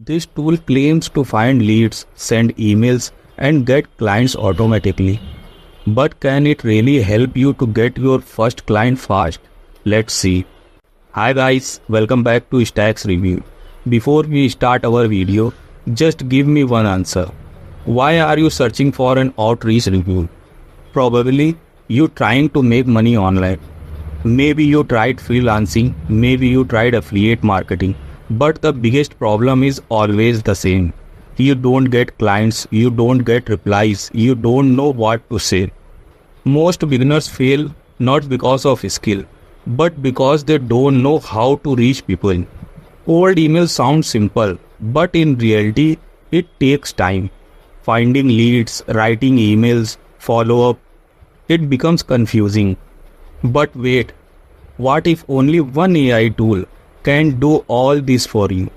This tool claims to find leads, send emails, and get clients automatically. But can it really help you to get your first client fast? Let's see. Hi guys, welcome back to Stacks Review. Before we start our video, just give me one answer. Why are you searching for an Outrich review? Probably you trying to make money online. Maybe you tried freelancing, maybe you tried affiliate marketing. But the biggest problem is always the same. You don't get clients, you don't get replies, you don't know what to say. Most beginners fail not because of skill, but because they don't know how to reach people. Old emails sound simple, but in reality, it takes time. Finding leads, writing emails, follow up, it becomes confusing. But wait, what if only one AI tool can do all this for you?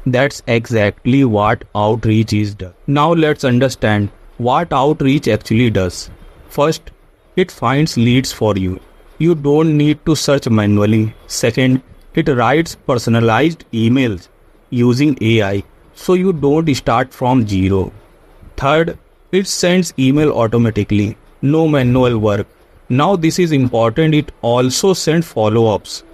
That's exactly what Outrich does. Now let's understand what Outrich actually does. First, it finds leads for you. You don't need to search manually. Second, it writes personalized emails using AI, so you don't start from zero. Third, it sends email automatically, no manual work. Now this is important, it also sends follow-ups,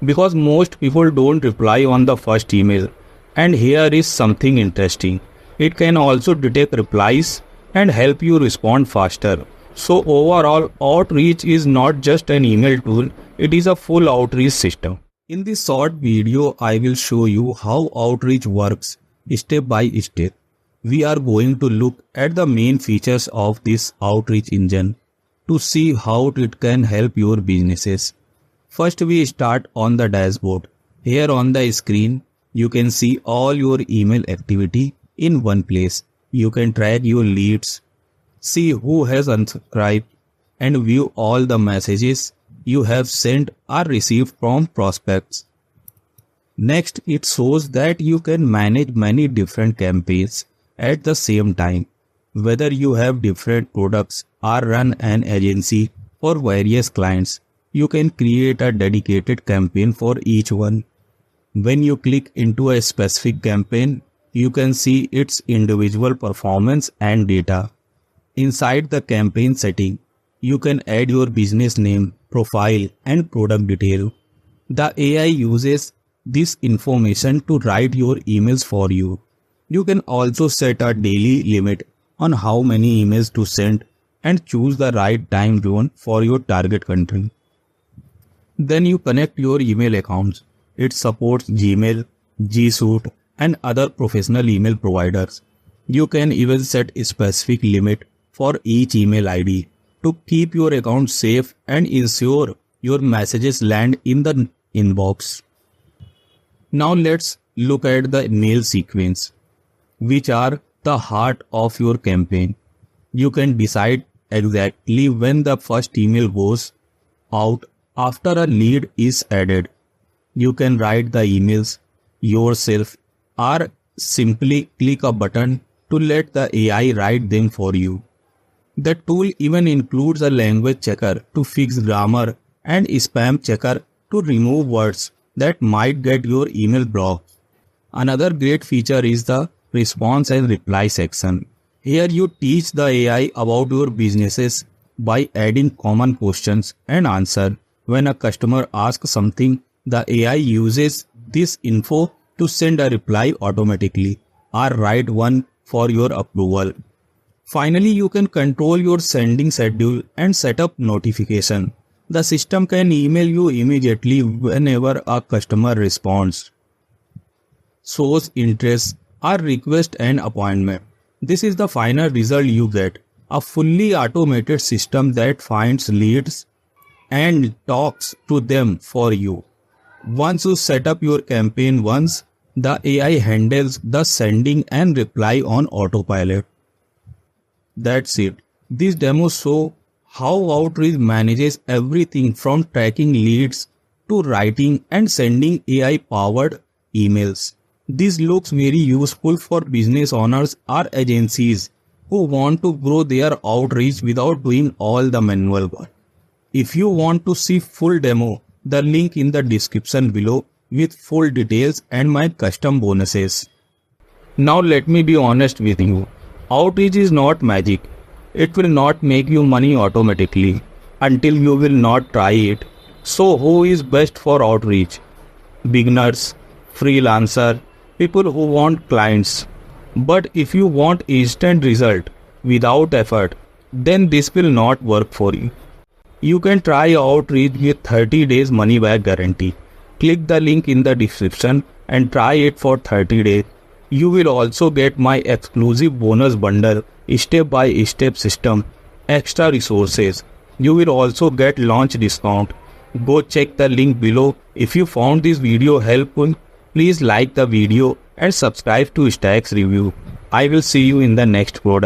because most people don't reply on the first email. And here is something interesting. It can also detect replies and help you respond faster. So overall, Outrich is not just an email tool, it is a full outreach system. In this short video, I will show you how Outrich works step by step. We are going to look at the main features of this Outrich engine to see how it can help your businesses. First, we start on the dashboard. Here on the screen, you can see all your email activity in one place. You can track your leads, see who has unsubscribed, and view all the messages you have sent or received from prospects. Next, it shows that you can manage many different campaigns at the same time. Whether you have different products or run an agency for various clients, you can create a dedicated campaign for each one. When you click into a specific campaign, you can see its individual performance and data. Inside the campaign setting, you can add your business name, profile, and product detail. The AI uses this information to write your emails for you. You can also set a daily limit on how many emails to send and choose the right time zone for your target country. Then you connect your email accounts. It supports Gmail, G Suite, and other professional email providers. You can even set a specific limit for each email ID to keep your account safe and ensure your messages land in the inbox. Now let's look at the mail sequence, which are the heart of your campaign. You can decide exactly when the first email goes out after a lead is added. You can write the emails yourself or simply click a button to let the AI write them for you. The tool even includes a language checker to fix grammar and spam checker to remove words that might get your email blocked. Another great feature is the response and reply section. Here you teach the AI about your businesses by adding common questions and answer. When a customer asks something, the AI uses this info to send a reply automatically or write one for your approval. Finally, you can control your sending schedule and set up notification. The system can email you immediately whenever a customer responds, shows interest, or requests an appointment. This is the final result you get, a fully automated system that finds leads and talks to them for you. Once you set up your campaign once, the AI handles the sending and reply on autopilot. That's it. These demos show how Outrich manages everything from tracking leads to writing and sending AI-powered emails. This looks very useful for business owners or agencies who want to grow their outreach without doing all the manual work. If you want to see full demo, the link in the description below with full details and my custom bonuses. Now let me be honest with you. Outreach is not magic. It will not make you money automatically until you will not try it. So who is best for outreach? Beginners, freelancer, people who want clients. But if you want instant result without effort, then this will not work for you. You can try Outreach with 30 days money back guarantee. Click the link in the description and try it for 30 days. You will also get my exclusive bonus bundle, step by step system, extra resources. You will also get launch discount. Go check the link below. If you found this video helpful, please like the video and subscribe to Stacks Review. I will see you in the next product.